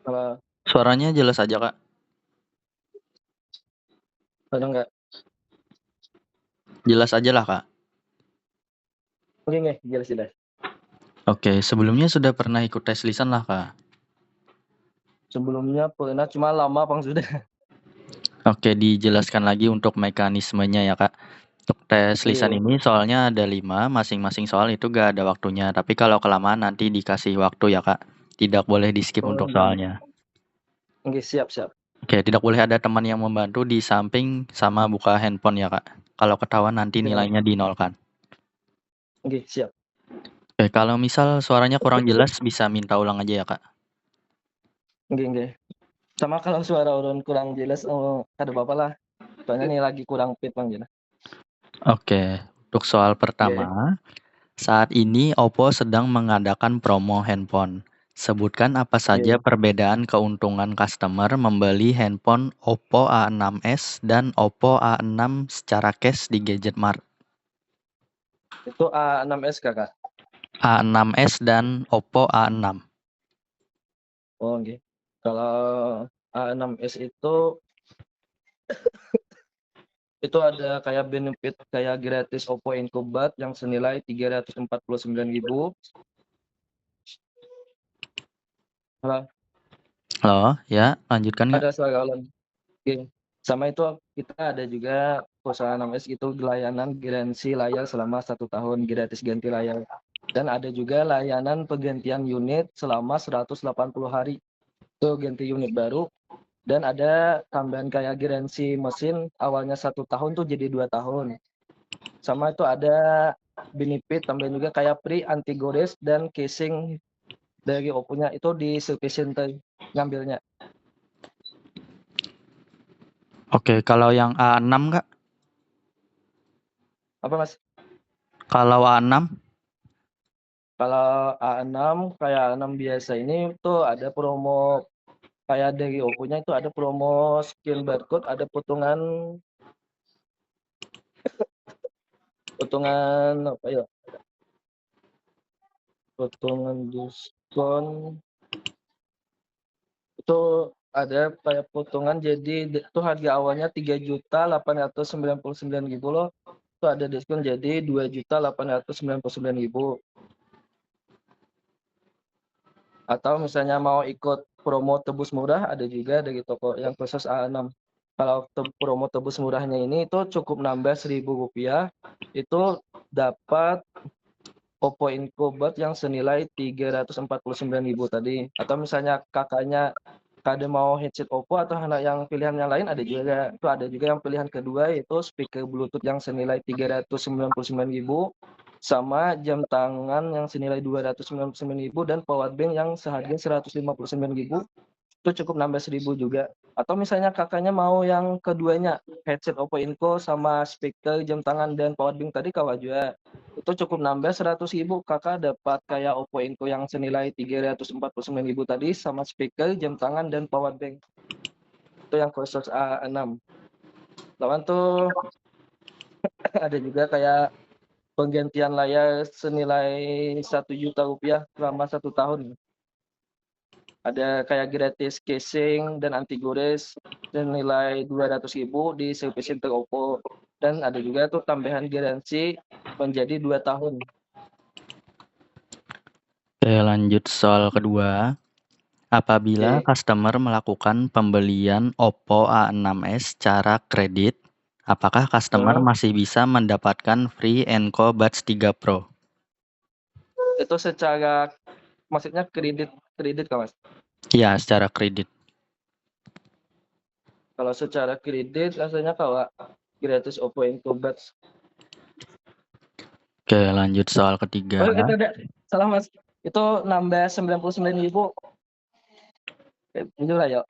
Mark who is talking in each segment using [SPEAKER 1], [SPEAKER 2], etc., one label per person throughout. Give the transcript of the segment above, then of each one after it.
[SPEAKER 1] Kalau
[SPEAKER 2] Suaranya jelas aja, Kak.
[SPEAKER 1] ada nggak?
[SPEAKER 2] Jelas aja lah, Kak.
[SPEAKER 1] Oke nggak? Jelas jelas.
[SPEAKER 2] Oke, sebelumnya sudah pernah ikut tes lisan lah, Kak.
[SPEAKER 1] Sebelumnya pernah cuma lama bang sudah.
[SPEAKER 2] Oke, dijelaskan lagi untuk mekanismenya ya, Kak. Untuk tes lisan
[SPEAKER 1] Oke,
[SPEAKER 2] ini soalnya ada 5, masing-masing soal itu gak ada waktunya. Tapi kalau kelamaan nanti dikasih waktu ya, Kak. Tidak boleh di-skip
[SPEAKER 1] oh,
[SPEAKER 2] untuk soalnya.
[SPEAKER 1] oke siap siap.
[SPEAKER 2] Oke, tidak boleh ada teman yang membantu di samping sama buka handphone ya, Kak. Kalau ketahuan nanti
[SPEAKER 1] Oke,
[SPEAKER 2] nilainya dinolkan.
[SPEAKER 1] oke siap.
[SPEAKER 2] Oke, kalau misal suaranya kurang jelas bisa minta ulang aja ya, Kak.
[SPEAKER 1] Oke. Sama kalau suara orang kurang jelas, oh, ada apa lah. Soalnya nih lagi kurang fit bang Jena.
[SPEAKER 2] Oke, untuk soal
[SPEAKER 1] Oke.
[SPEAKER 2] pertama, saat ini Oppo sedang mengadakan promo handphone. Sebutkan apa saja
[SPEAKER 1] Oke.
[SPEAKER 2] perbedaan keuntungan customer membeli handphone Oppo A6s dan Oppo A6 secara cash di Gadget Mart.
[SPEAKER 1] Itu A6s kakak.
[SPEAKER 2] A6s dan Oppo A6.
[SPEAKER 1] Oh, oke. Kalau A6s itu ada kayak benefit kayak gratis Oppo Incubat yang senilai 349.000. Halo,
[SPEAKER 2] Halo, ya, lanjutkan nggak?
[SPEAKER 1] ada suara ulang. Oke. Sama itu kita ada juga perusahaan 6S itu layanan garansi layar selama 1 tahun gratis ganti layar. Dan ada juga layanan penggantian unit selama 180 hari. Itu ganti unit baru. Dan ada tambahan kayak garansi mesin awalnya 1 tahun tuh jadi 2 tahun. Sama itu ada benefit tambahan juga kayak free anti gores dan casing dari Oppo-nya itu di service center ngambilnya.
[SPEAKER 2] Oke, kalau yang A6 nggak?
[SPEAKER 1] Apa Mas?
[SPEAKER 2] Kalau A6?
[SPEAKER 1] Kalau A6 kayak A6 biasa ini tuh ada promo kayak dari Oppo-nya itu ada promo scan barcode, ada potongan potongan apa ya? Potongan diskon itu ada kayak potongan jadi itu harga awalnya 3.899.000 loh. Itu ada diskon jadi 2.899.000. Atau misalnya mau ikut promo tebus murah ada juga dari toko yang khusus A6. Kalau promo tebus murahnya ini itu cukup nambah Rp1.000 itu dapat Oppo Incubat yang senilai 349.000 tadi. Atau misalnya kakaknya kada mau headset Oppo atau anak yang pilihan yang lain ada juga. Itu ada juga yang pilihan kedua yaitu speaker Bluetooth yang senilai 399.000 sama jam tangan yang senilai 299.000 dan power bank yang seharga 159.000 itu cukup nambah 1.000 juga. Atau misalnya kakaknya mau yang keduanya headset Oppo Inco sama speaker jam tangan dan power bank tadi kawan juga itu cukup nambah 100.000 kakak dapat kayak Oppo Inco yang senilai 349.000 tadi sama speaker jam tangan dan power bank itu yang khusus A6 lawan tuh ada juga kayak penggantian layar senilai 1 juta rupiah selama 1 tahun. Ada kayak gratis casing dan anti gores dan nilai 200.000 di service center Oppo. Dan ada juga tuh tambahan garansi menjadi 2 tahun.
[SPEAKER 2] Oke, lanjut soal kedua. Apabila
[SPEAKER 1] Oke.
[SPEAKER 2] customer melakukan pembelian Oppo A6s secara kredit, apakah customer
[SPEAKER 1] Hmm,
[SPEAKER 2] masih bisa mendapatkan free Enco Buds 3 Pro?
[SPEAKER 1] itu secara maksudnya kredit kredit kan Mas?
[SPEAKER 2] Ya, secara kredit.
[SPEAKER 1] Kalau secara kredit rasanya kalau gratis Oppo Incubat.
[SPEAKER 2] Oke, lanjut soal ketiga.
[SPEAKER 1] Oh, itu ada salah Mas. Itu nambah 99.000. Itulah ya.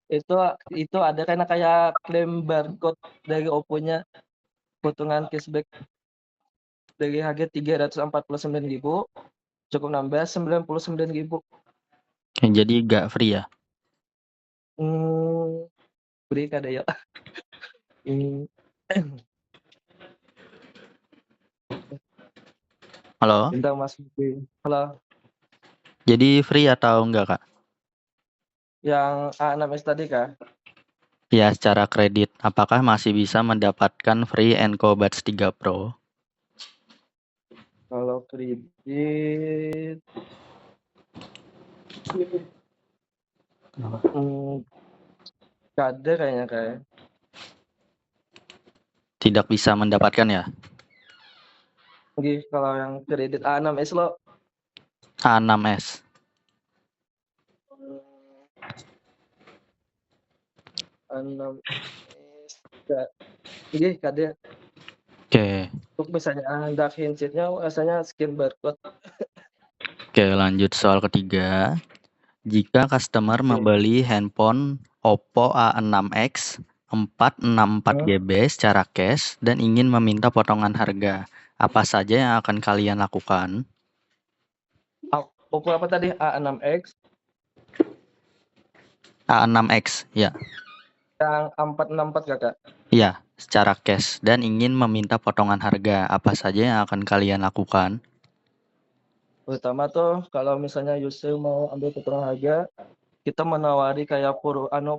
[SPEAKER 1] Itu itu ada karena kayak klaim barcode dari Oppo-nya potongan cashback dari harga 349.000 cukup nambah 99.000.
[SPEAKER 2] Oke, jadi gak free ya?
[SPEAKER 1] Hmm, beri kada ya. Hmm.
[SPEAKER 2] Halo?
[SPEAKER 1] Bintang Mas. Halo.
[SPEAKER 2] Jadi free atau enggak, Kak?
[SPEAKER 1] Yang A6s tadi kah?
[SPEAKER 2] Ya, secara kredit. Apakah masih bisa mendapatkan free Enco Buds 3 Pro?
[SPEAKER 1] Kalau kredit hmm, ada kayaknya kayak.
[SPEAKER 2] Tidak bisa mendapatkan ya?
[SPEAKER 1] Kalau yang kredit A6s lo
[SPEAKER 2] A6s.
[SPEAKER 1] A6s gih kada
[SPEAKER 2] Oke.
[SPEAKER 1] untuk misalnya dark handshake-nya rasanya scan barcode.
[SPEAKER 2] Oke, lanjut soal ketiga. Jika customer
[SPEAKER 1] Oke.
[SPEAKER 2] membeli handphone Oppo A6X 464
[SPEAKER 1] Hmm.
[SPEAKER 2] GB secara cash dan ingin meminta potongan harga, apa saja yang akan kalian lakukan?
[SPEAKER 1] Oppo apa tadi? A6X
[SPEAKER 2] A6X, ya.
[SPEAKER 1] yang 464 kakak.
[SPEAKER 2] Ya, secara cash dan ingin meminta potongan harga, apa saja yang akan kalian lakukan?
[SPEAKER 1] Pertama tuh kalau misalnya user mau ambil potongan harga, kita menawari kayak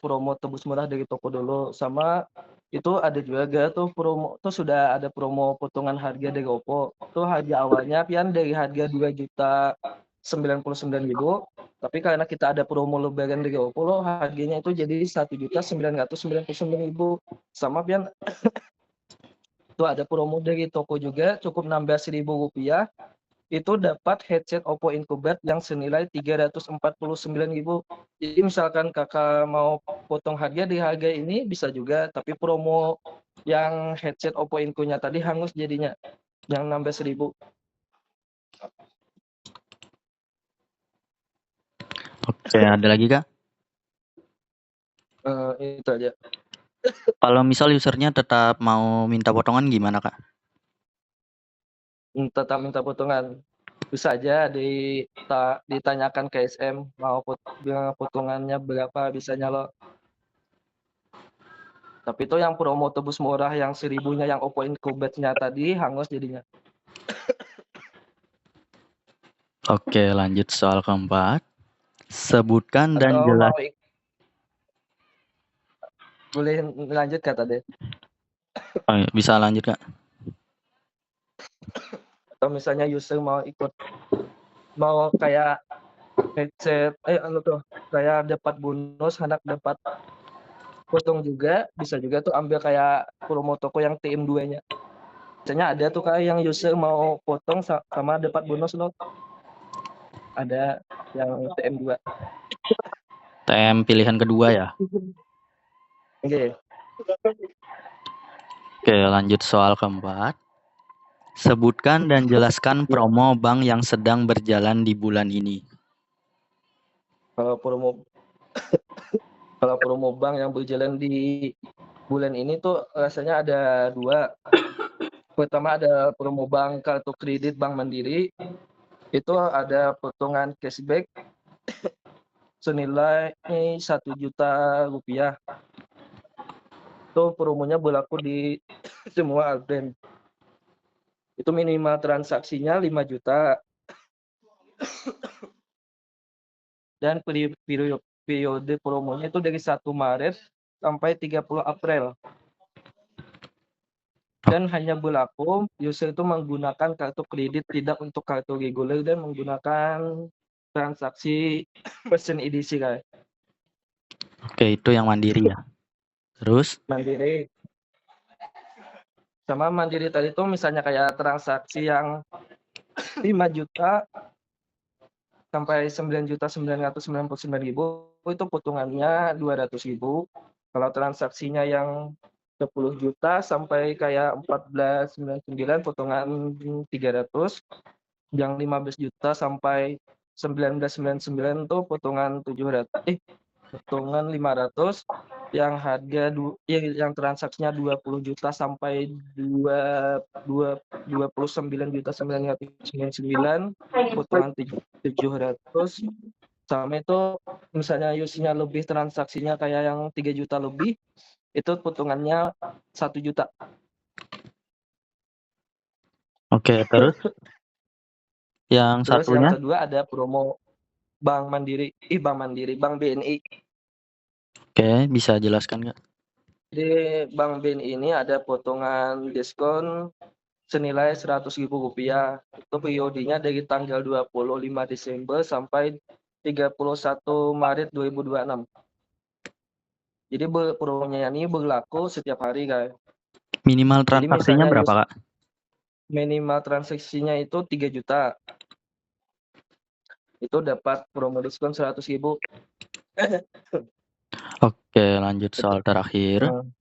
[SPEAKER 1] promo tebus murah dari toko dulu. Sama itu ada juga tuh promo tuh sudah ada promo potongan harga dari Oppo. Tuh harga awalnya pian dari harga 2.099.000, tapi karena kita ada promo lebaran dari Oppo loh, harganya itu jadi 1.999.000. Sama pian tuh ada promo dari toko juga, cukup nambah Rp1.000 itu dapat headset Oppo Incubus yang senilai 349.000. Jadi misalkan kakak mau potong harga di harga ini bisa juga, tapi promo yang headset Oppo Inco-nya tadi hangus jadinya, yang nambah 1.000.
[SPEAKER 2] Oke, ada lagi Kak?
[SPEAKER 1] Itu aja.
[SPEAKER 2] Kalau misal usernya tetap mau minta potongan gimana Kak?
[SPEAKER 1] Tetap minta potongan. Bisa aja ditanyakan ke SM mau potongannya berapa bisanya lo. Tapi itu yang promo tebus murah yang 1.000-nya yang Oppo Incubus-nya tadi hangus jadinya.
[SPEAKER 2] Oke, lanjut soal keempat. Sebutkan dan
[SPEAKER 1] Atau
[SPEAKER 2] jelas.
[SPEAKER 1] boleh lanjut kata deh.
[SPEAKER 2] Oh, iya, bisa lanjut Kak.
[SPEAKER 1] Atau misalnya user mau kayak headset kayak dapat bonus, anak dapat potong juga, bisa juga tuh ambil kayak promo toko yang TM2-nya. Biasanya ada tuh kayak yang user mau potong sama dapat bonus loh. Ada yang TM2.
[SPEAKER 2] TM pilihan kedua ya.
[SPEAKER 1] Oke.
[SPEAKER 2] Oke, lanjut soal keempat. Sebutkan dan jelaskan promo bank yang sedang berjalan di bulan ini.
[SPEAKER 1] Kalau promo bank yang berjalan di bulan ini tuh rasanya ada dua. Pertama ada promo bank kartu kredit Bank Mandiri, itu ada potongan cashback senilai Rp1.000.000. Itu promonya berlaku di semua Alpen. Itu minimal transaksinya 5 juta. Dan periode promonya itu dari 1 Maret sampai 30 April. Dan hanya berlaku user itu menggunakan kartu kredit, tidak untuk kartu reguler dan menggunakan transaksi mesin edisi kayak
[SPEAKER 2] Oke, itu yang mandiri ya. Terus,
[SPEAKER 1] Mandiri. Sama Mandiri tadi itu misalnya kayak transaksi yang 5 juta sampai 9.999.000 itu potongannya 200.000. Kalau transaksinya yang 10 juta sampai kayak 14.99 potongan 300. Yang 15 juta sampai 19.99 tuh potongan 500. Yang yang transaksinya 20 juta sampai 29.999 potongan 700. Sama itu misalnya usernya lebih, transaksinya kayak yang 3 juta lebih, itu potongannya 1 juta.
[SPEAKER 2] oke, terus yang
[SPEAKER 1] Terus yang
[SPEAKER 2] satunya?
[SPEAKER 1] kedua ada promo Bank BNI.
[SPEAKER 2] Oke, bisa jelaskan, Kak?
[SPEAKER 1] Di Bank BNI ini ada potongan diskon senilai Rp100.000. Itu periodenya dari tanggal 25 Desember sampai 31 Maret 2026. Jadi promonya ini berlaku setiap hari, guys.
[SPEAKER 2] Minimal
[SPEAKER 1] Jadi
[SPEAKER 2] transaksinya
[SPEAKER 1] misalnya
[SPEAKER 2] berapa, Kak?
[SPEAKER 1] minimal transaksinya itu 3 juta. Itu dapat promo diskon 100.000.
[SPEAKER 2] Oke, lanjut soal terakhir.
[SPEAKER 1] Hmm.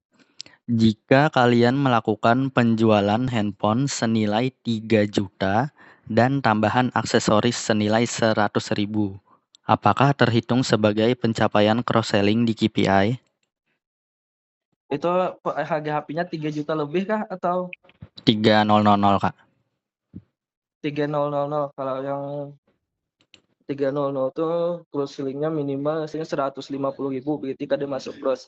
[SPEAKER 2] Jika kalian melakukan penjualan handphone senilai 3 juta dan tambahan aksesoris senilai 100.000, apakah terhitung sebagai pencapaian cross-selling di KPI?
[SPEAKER 1] Itu harga HP-nya 3 juta lebih kah atau
[SPEAKER 2] 3.000, Kak.
[SPEAKER 1] 3.000? Kalau yang 3.000 tuh cross-selling-nya minimal hasilnya 150.000, begitu kan dia masuk cross.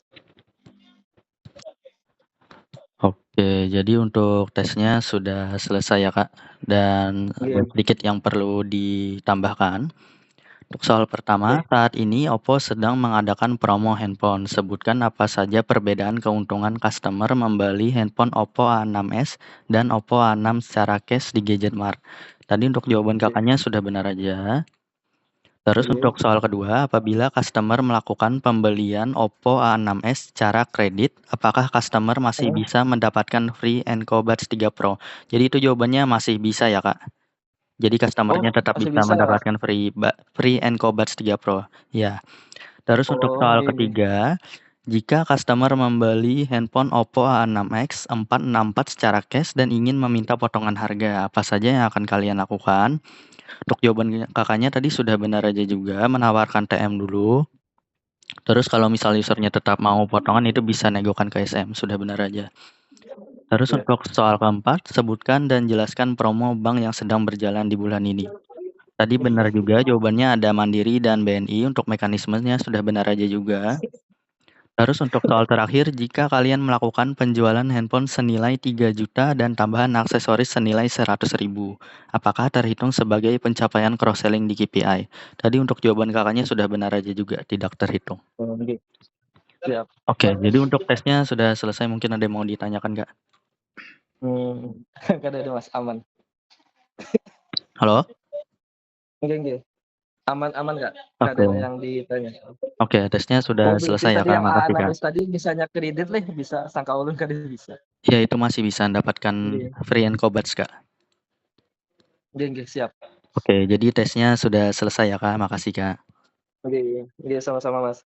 [SPEAKER 2] Oke, jadi untuk tesnya sudah selesai ya, Kak. Dan ada
[SPEAKER 1] Iya.
[SPEAKER 2] sedikit yang perlu ditambahkan. Untuk soal pertama,
[SPEAKER 1] Oke.
[SPEAKER 2] saat ini Oppo sedang mengadakan promo handphone. Sebutkan apa saja perbedaan keuntungan customer membeli handphone Oppo A6s dan Oppo A6 secara cash di Gadgetmart. Tadi untuk jawaban
[SPEAKER 1] Oke.
[SPEAKER 2] kakaknya sudah benar aja. Terus
[SPEAKER 1] Oke.
[SPEAKER 2] untuk soal kedua, apabila customer melakukan pembelian Oppo A6s secara kredit, apakah customer masih
[SPEAKER 1] Hmm.
[SPEAKER 2] bisa mendapatkan free Encobuds 3 Pro? Jadi itu jawabannya masih bisa ya, Kak. Jadi
[SPEAKER 1] Oh,
[SPEAKER 2] customer-nya tetap
[SPEAKER 1] masih
[SPEAKER 2] bisa
[SPEAKER 1] bisa ya?
[SPEAKER 2] mendapatkan free Encobuds 3 Pro. Ya. Terus untuk
[SPEAKER 1] Oh,
[SPEAKER 2] soal
[SPEAKER 1] iya, iya.
[SPEAKER 2] ketiga, jika customer membeli handphone Oppo A6x 464 secara cash dan ingin meminta potongan harga, apa saja yang akan kalian lakukan? Untuk jawaban kakaknya tadi sudah benar aja juga, menawarkan TM dulu. Terus kalau misal usernya tetap mau potongan itu bisa negokan ke SM, sudah benar aja. Terus
[SPEAKER 1] Iya.
[SPEAKER 2] untuk soal keempat, sebutkan dan jelaskan promo bank yang sedang berjalan di bulan ini. Tadi benar juga jawabannya ada Mandiri dan BNI, untuk mekanismenya sudah benar aja juga. Terus untuk soal terakhir, jika kalian melakukan penjualan handphone senilai 3 juta dan tambahan aksesoris senilai 100.000, apakah terhitung sebagai pencapaian cross-selling di KPI? Tadi untuk jawaban kakaknya sudah benar aja juga, tidak terhitung.
[SPEAKER 1] Oh, oke. Siap.
[SPEAKER 2] Oke, jadi untuk tesnya sudah selesai, mungkin ada yang mau ditanyakan, Kak?
[SPEAKER 1] Nggak ada Mas, aman.
[SPEAKER 2] Halo?
[SPEAKER 1] Oke, oke. Aman nggak? Nggak ada
[SPEAKER 2] Oke,
[SPEAKER 1] yang ditanya.
[SPEAKER 2] oke, tesnya
[SPEAKER 1] Oh,
[SPEAKER 2] sudah
[SPEAKER 1] berarti
[SPEAKER 2] selesai ya,
[SPEAKER 1] tadi
[SPEAKER 2] Kak.
[SPEAKER 1] yang
[SPEAKER 2] Makasih, Kak.
[SPEAKER 1] A6s tadi misalnya kredit lah, bisa sangka ulun kan bisa.
[SPEAKER 2] Ya, itu masih bisa mendapatkan
[SPEAKER 1] Oke.
[SPEAKER 2] free Encobuds, Kak.
[SPEAKER 1] Oke, oke, siap.
[SPEAKER 2] Oke, jadi tesnya sudah selesai ya, Kak. Makasih, Kak.
[SPEAKER 1] Oke, oke, sama-sama Mas.